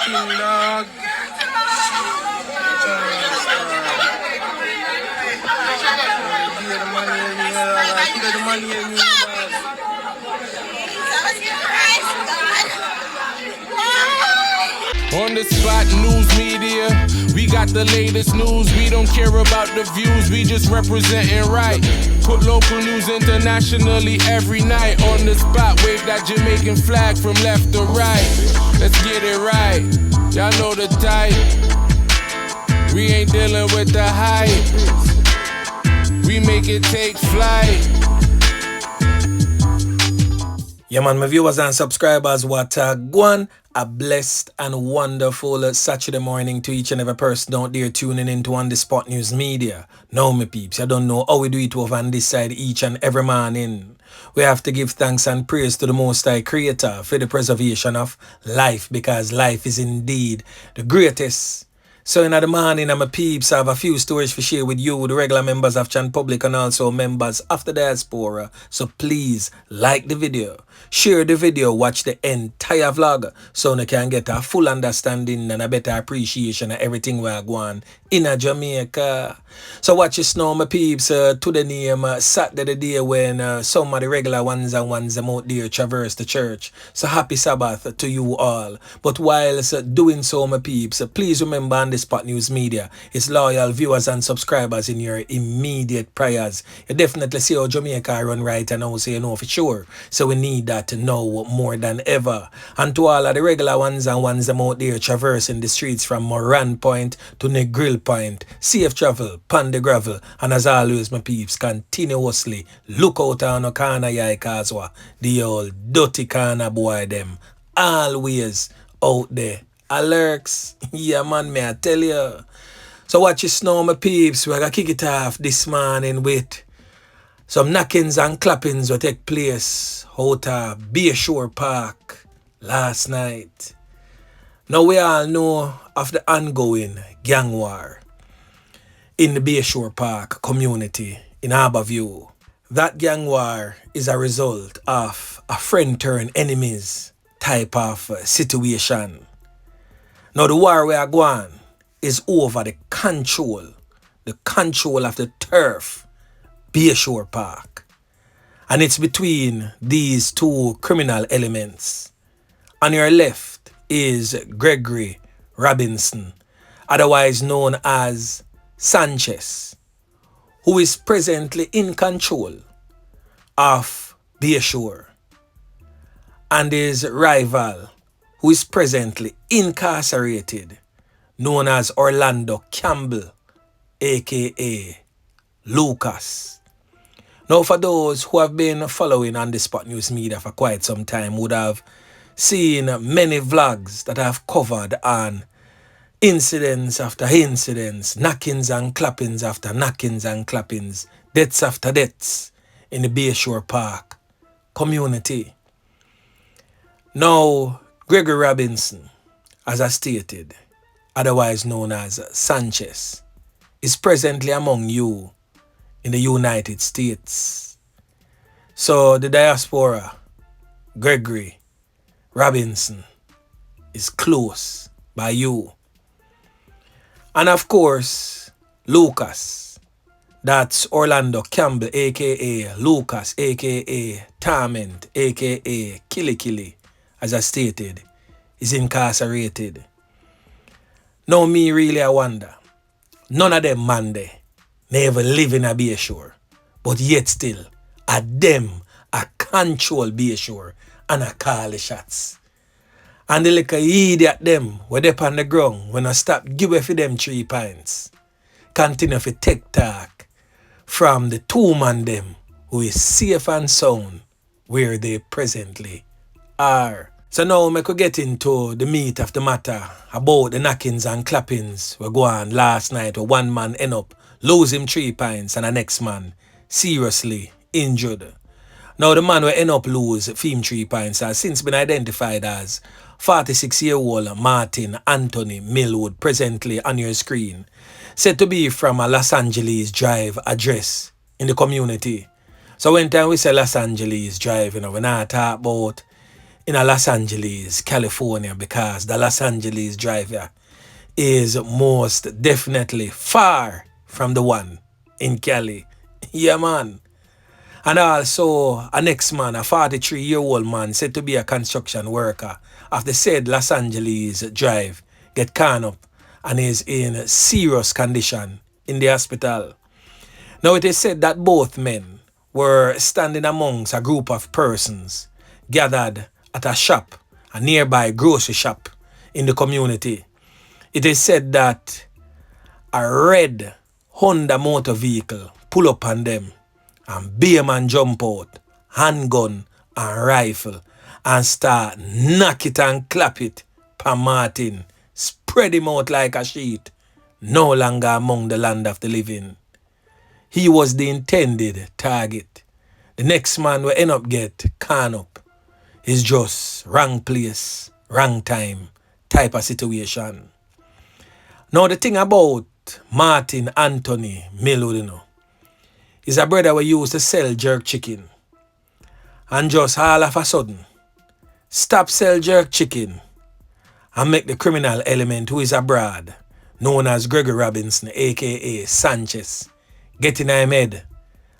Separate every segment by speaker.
Speaker 1: king, dog.
Speaker 2: On the spot news media, we got the latest news. We don't care about the views, we just representing right. Put local news internationally every night. On the spot, wave that Jamaican flag from left to right. Let's get it right, y'all know the type. We ain't dealing with the hype, we make it take flight.
Speaker 3: Yeah man, my viewers and subscribers, what a gwan. A blessed and wonderful Saturday morning to each and every person out there tuning into On The Spot News Media. Now my peeps, I don't know how we do it over on this side each and every morning. We have to give thanks and praise to the Most High Creator for the preservation of life, because life is indeed the greatest. So in the morning, my peeps, I have a few stories to share with you, the regular members of Chan Public and also members of the diaspora. So please like the video, share the video, watch the entire vlog so you can get a full understanding and a better appreciation of everything we are going in Jamaica. So watch this now, my peeps, to the name Saturday the day when some of the regular ones and ones out there traverse the church. So happy Sabbath to you all. But whilst doing so, my peeps, please remember On The Spot News Media, it's loyal viewers and subscribers in your immediate prayers. You definitely see how Jamaica run right and now, so you know for sure. So we need that to know more than ever. And to all of the regular ones and ones out there traversing the streets from Moran Point to Negril Point, safe travel, pan the gravel, and as always, my peeps, continuously look out on the corner yai Kazwa, the old dirty corner boy them, always out there. Alerts, yeah man, may I tell you. So watch this now, my peeps, we're gonna kick it off this morning with some knockings and clappings will take place out of Bayshore Park last night. Now we all know of the ongoing gang war in the Bayshore Park community in Harborview. That gang war is a result of a friend turn enemies type of situation. Now the war we are going is over the control of the turf, Bayshore Park. And it's between these two criminal elements. On your left is Gregory Robinson, otherwise known as Sanchez, who is presently in control of Bayshore, and his rival, who is presently incarcerated, known as Orlando Campbell, aka Lucas. Now for those who have been following On The Spot News Media for quite some time would have seen many vlogs that have covered on incidents after incidents, knockings and clappings after knockings and clappings, deaths after deaths in the Bayshore Park community. Now, Gregory Robinson, as I stated, otherwise known as Sanchez, is presently among you in the United States. So the diaspora, Gregory Robinson, is close by you. And of course, Lucas, that's Orlando Campbell, aka Lucas, aka Torment, aka Killy, as I stated, is incarcerated. Now me really I wonder, none of them man there never live in a Bayshore, but yet still, a them a control Bayshore and a call the shots. And the little idiot them were up on the ground when I stop give away for them 3 pints. Continue to take talk from the 2 man them who is safe and sound where they presently are. So now we could get into the meat of the matter about the knockings and clappings we go on last night where one man end up losing 3 pints and the next man seriously injured. Now the man will end up lose 3 pints has since been identified as 46-year-old Martin Anthony Millwood, presently on your screen, said to be from a Los Angeles Drive address in the community. So when time we say Los Angeles Drive, we're not talking about in a Los Angeles, California, because the Los Angeles driver is most definitely far from the one in Cali. Yeah, man. And also, a next man, a 43-year-old man, said to be a construction worker of the said Los Angeles drive, get caught up and is in serious condition in the hospital. Now, it is said that both men were standing amongst a group of persons gathered at a shop, a nearby grocery shop in the community. It is said that a red Honda motor vehicle pull up on them and bear man jump out, handgun and rifle, and start knock it and clap it pa Martin, spread him out like a sheet, no longer among the land of the living. He was the intended target. The next man will end up get caught up. It's just wrong place, wrong time type of situation. Now the thing about Martin Anthony Miller, you know, is a brother who used to sell jerk chicken. And just all of a sudden, stop sell jerk chicken and make the criminal element who is abroad, known as Gregory Robinson, aka Sanchez, get in him head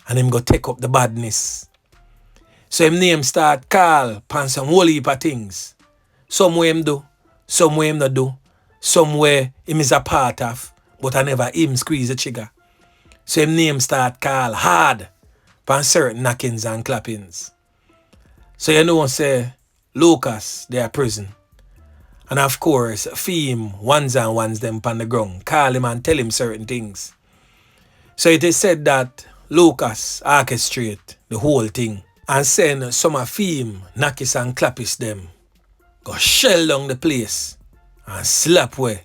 Speaker 3: and him go take up the badness. So him name start call pan some whole heap of things. Some way him do, some way him not do, some way him is a part of, but I never him squeeze the trigger. So him name start call hard pan certain knockings and clappings. So you know say Lucas they are prison. And of course Fim ones and ones them pan the ground, call him and tell him certain things. So it is said that Lucas orchestrate the whole thing and send some of Fim knockis and clappis them go shell down the place and slap away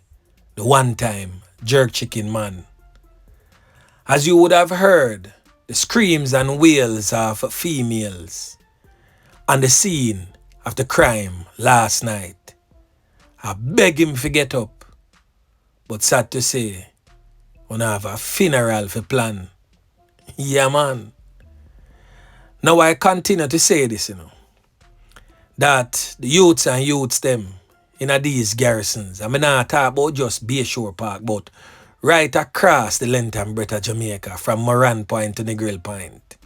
Speaker 3: the one time jerk chicken man. As you would have heard the screams and wails of females on the scene of the crime last night, I beg him to get up, but sad to say, we have a funeral for plan. Yeah, man. Now I continue to say this, you know, that the youths and youths them in these garrisons, I mean not talk about just Bayshore Park, but right across the length and breadth of Jamaica, from Moran Point to Negril Point.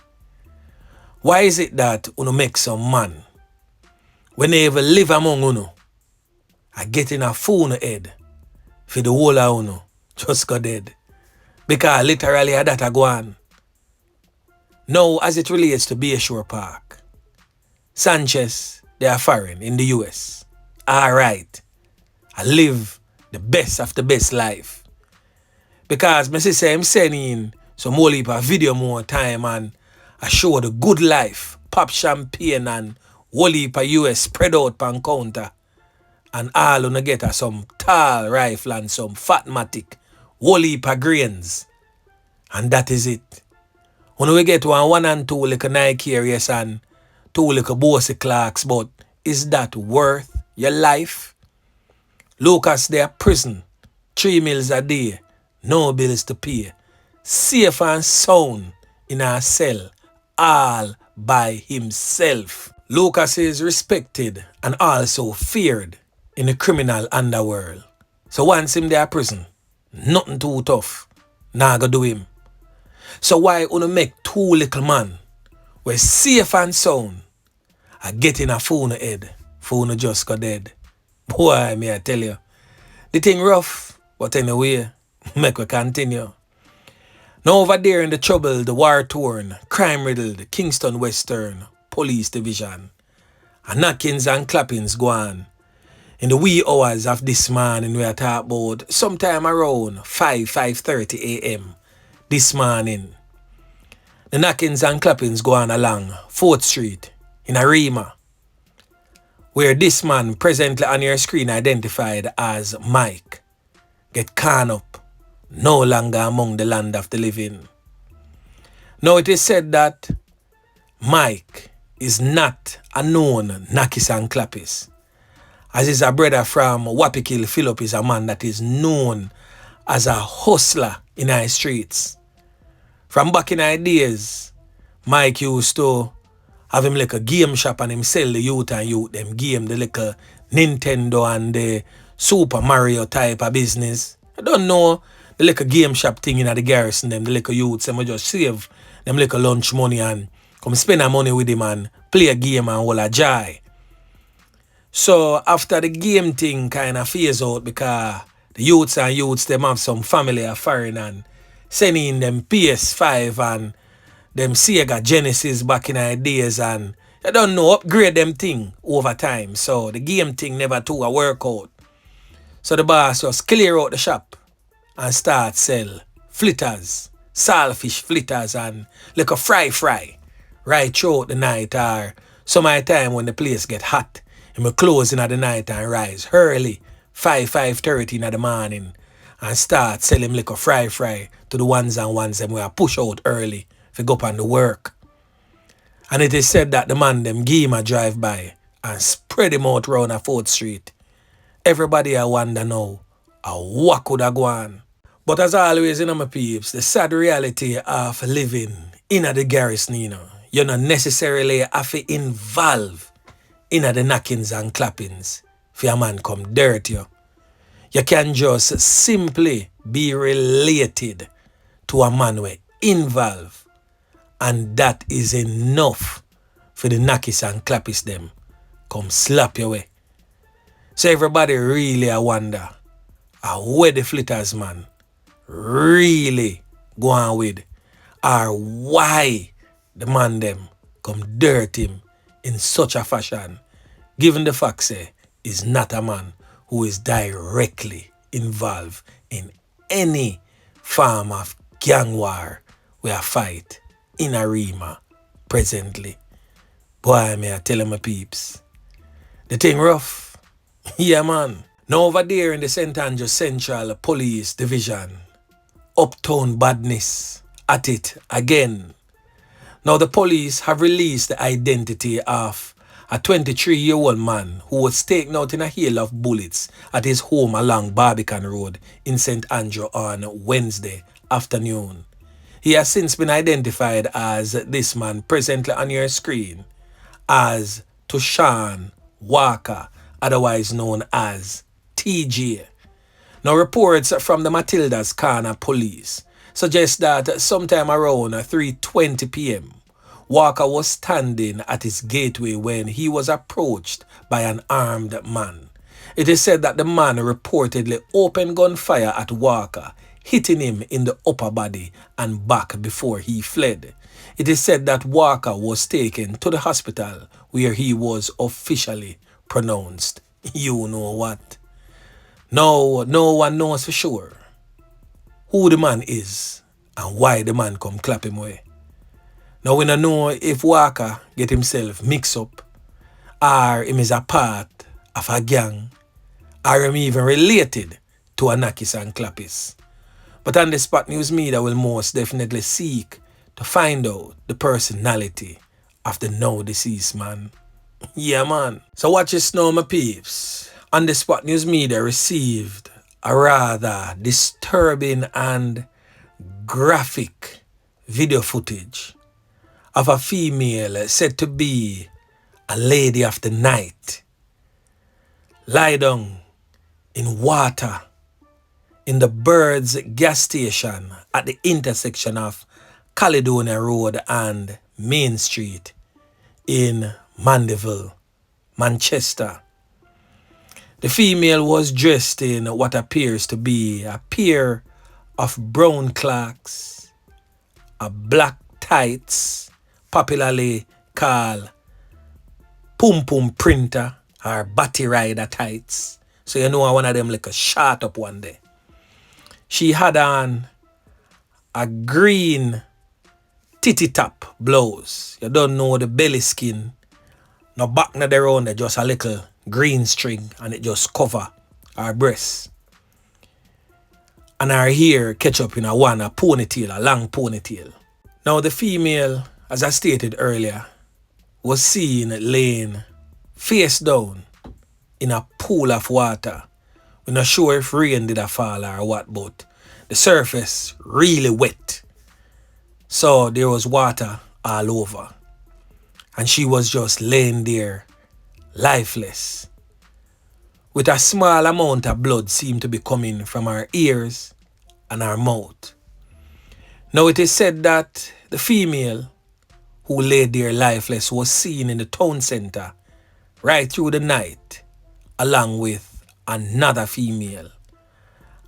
Speaker 3: Why is it that uno make some man, when they ever live among uno, I get in a phone head for the whole of uno just go dead? Because literally that a go on. Now, as it relates to Bayshore Park, Sanchez, they are Farin in the US. Alright, I live the best of the best life. Because me say I'm sending some whole heap of video more time and I show the good life, pop champagne and whole heap of US spread out pan counter. And all on get some tall rifle and some fatmatic, whole heap of grains. And that is it. When we get one and two like a Nike areas and two like a Bose Clarks, but is that worth your life? Lucas there prison, 3 meals a day, no bills to pay, safe and sound in a cell, all by himself. Lucas is respected and also feared in the criminal underworld. So once him there prison, nothing too tough, nah go do him. So why wanna make two little man where safe and sound I get in a phone head, phone just go dead? Boy, may I tell you, the thing rough, but anyway, make we continue. Now over there in the troubled, war-torn, crime-riddled Kingston Western Police Division, and knockings and clappings go on in the wee hours of this morning we are talking about sometime around 5:30 a.m. this morning. The knockings and clappings go on along 4th Street in Rema, where this man presently on your screen identified as Mike get caught up, no longer among the land of the living. Now it is said that Mike is not a known knockis and clappis, as is a brother from Wapikil Philip is a man that is known as a hustler in our streets. From back in our days, Mike used to have him like a game shop and him sell the youth and youth them game, the like a Nintendo and the Super Mario type of business. I don't know the like a game shop thing in the garrison, them the like a youths, them just save them like a lunch money and come spend that money with him and play a game and all a joy. So after the game thing kind of phase out because the youths them have some family of Farin and sending them PS5 and them Sega Genesis back in the days and I don't know, upgrade them thing over time. So the game thing never took a workout. So the boss just clear out the shop and start sell flitters, saltfish flitters and like a fry right throughout the night or some of the time when the place get hot. And we close in at the night and rise early, 5:30 in the morning and start selling like a fry to the ones them we are push out early to go up on the work. And it is said that the man them give him a drive by and spread him out round a 4th Street. Everybody I wonder now, what could have gone? But as always, my peeps, the sad reality of living in the garrison, you not necessarily have to involve in the knockings and clappings for a man come dirt you. You can just simply be related to a man where involved. And that is enough for the knackies and clappies them come slap your way. So everybody really I wonder where the flitters man really go on with or why the man them come dirt him in such a fashion, given the fact say is not a man who is directly involved in any form of gang war where fight in a Rema presently. Boy, may I tell my peeps, the thing rough. Yeah, man. Now over there in the St. Andrew Central Police Division, uptown badness at it again. Now the police have released the identity of a 23-year-old man who was taken out in a hail of bullets at his home along Barbican Road in St. Andrew on Wednesday afternoon. He has since been identified as this man presently on your screen as Tushan Walker, otherwise known as TJ. Now reports from the Matilda's Corner police suggest that sometime around 3:20 p.m. Walker was standing at his gateway when he was approached by an armed man. It is said that the man reportedly opened gunfire at Walker, hitting him in the upper body and back before he fled. It is said that Walker was taken to the hospital where he was officially pronounced, you know what. No one knows for sure who the man is and why the man come clap him away. Now we don't know if Walker get himself mixed up or him is a part of a gang or him even related to a Nakis and Clappis. But on the Spot News Media will most definitely seek to find out the personality of the now deceased man. Yeah, man. So watch this now, my peeps. On the Spot News Media received a rather disturbing and graphic video footage of a female said to be a lady of the night lie down in water in the Birds gas station at the intersection of Caledonia Road and Main Street in Mandeville, Manchester. The female was dressed in what appears to be a pair of brown clocks, a black tights, popularly called pum pum printer or batty rider tights. So you know one of them like a short up one day. She had on a green titty top blouse. You don't know the belly skin. No back na there on there, just a little green string and it just cover her breasts. And her hair catch up in a ponytail, a long ponytail. Now the female, as I stated earlier, was seen laying face down in a pool of water. We're not sure if rain did a fall or what, but the surface really wet. So there was water all over. and she was just laying there, lifeless, with a small amount of blood seemed to be coming from her ears and her mouth. Now it is said that the female who lay there lifeless was seen in the town centre right through the night along with another female.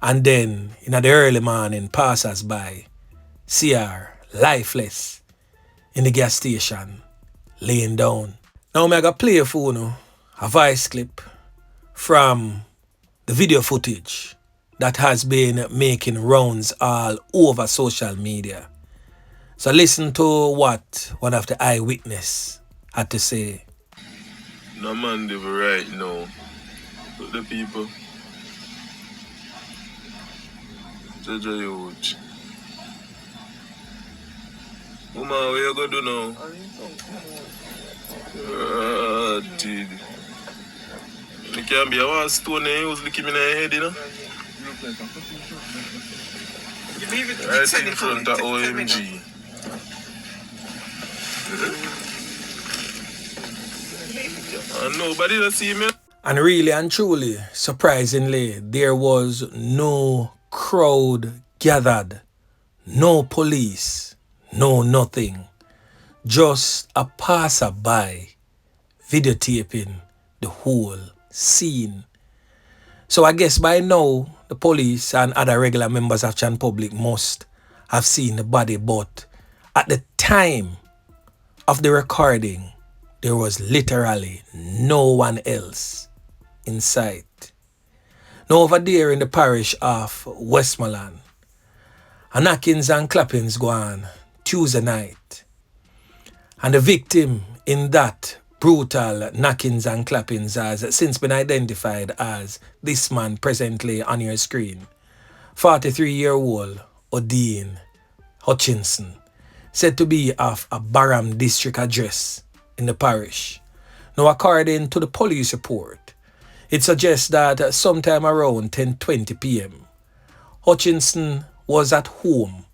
Speaker 3: And then in the early morning, passers by see her lifeless in the gas station, laying down. Now I'm going to play for you a voice clip from the video footage that has been making rounds all over social media. So listen to what one of the eyewitness had to say.
Speaker 1: No Mandeville right now. But the people. Judge a huge. Woman, what you gonna do now? Dude. You can't be a one stone and you was looking me in the head, you know? Right in front of OMG. And nobody don't see me.
Speaker 3: And really and truly, surprisingly, there was no crowd gathered, no police, no nothing. Just a passerby videotaping the whole scene. So I guess by now, the police and other regular members of Chan Public must have seen the body, but at the time of the recording, there was literally no one else in sight. Now over there in the parish of Westmoreland, a knockings and clappings go on Tuesday night. And the victim in that brutal knockings and clappings has since been identified as this man presently on your screen. 43-year-old Odin Hutchinson, said to be of a Barham district address in the parish. Now according to the police report, it suggests that sometime around 10:20 p.m. Hutchinson was at home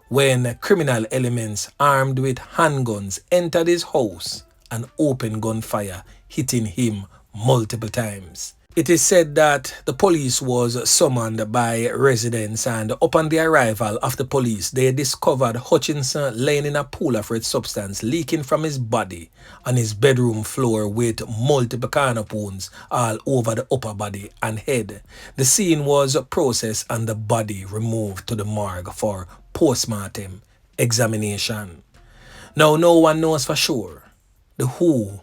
Speaker 3: when criminal elements armed with handguns entered his house and opened gunfire, hitting him multiple times. It is said that the police was summoned by residents, and upon the arrival of the police, they discovered Hutchinson laying in a pool of red substance leaking from his body on his bedroom floor with multiple corner wounds all over the upper body and head. The scene was processed and the body removed to the morgue for post-mortem examination. Now no one knows for sure the who,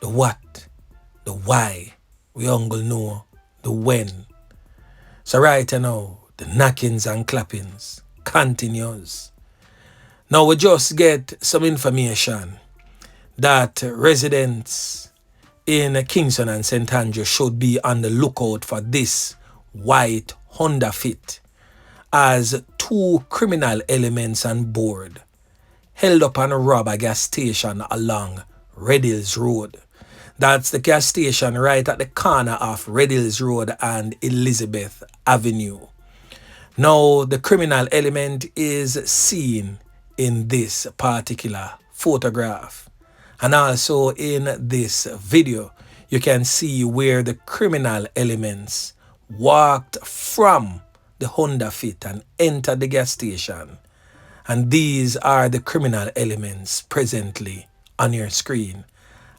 Speaker 3: the what, the why. We only know the when. So right now, the knockings and clappings continues. Now we just get some information that residents in Kingston and St. Andrew should be on the lookout for this white Honda Fit, as two criminal elements on board held up and robbed a gas station along Red Hills Road. That's the gas station right at the corner of Red Hills Road and Elizabeth Avenue. Now, the criminal element is seen in this particular photograph. And also in this video, you can see where the criminal elements walked from the Honda Fit and entered the gas station. And these are the criminal elements presently on your screen.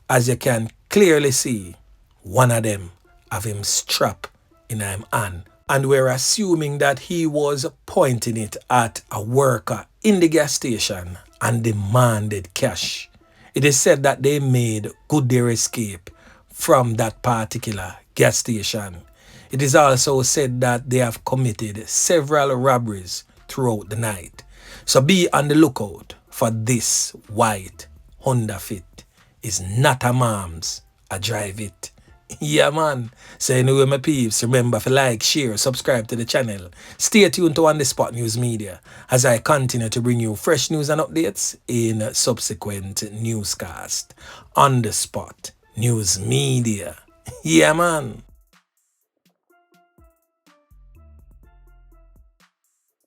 Speaker 3: As you can clearly see, one of them have him strapped in him hand. And we're assuming that he was pointing it at a worker in the gas station and demanded cash. It is said that they made good their escape from that particular gas station. It is also said that they have committed several robberies throughout the night. So be on the lookout for this white Honda Fit. It's not a mom's, I drive it. Yeah man. So anyway my peeps, remember to like, share, subscribe to the channel. Stay tuned to On The Spot News Media as I continue to bring you fresh news and updates in subsequent newscast. On The Spot News Media. Yeah man.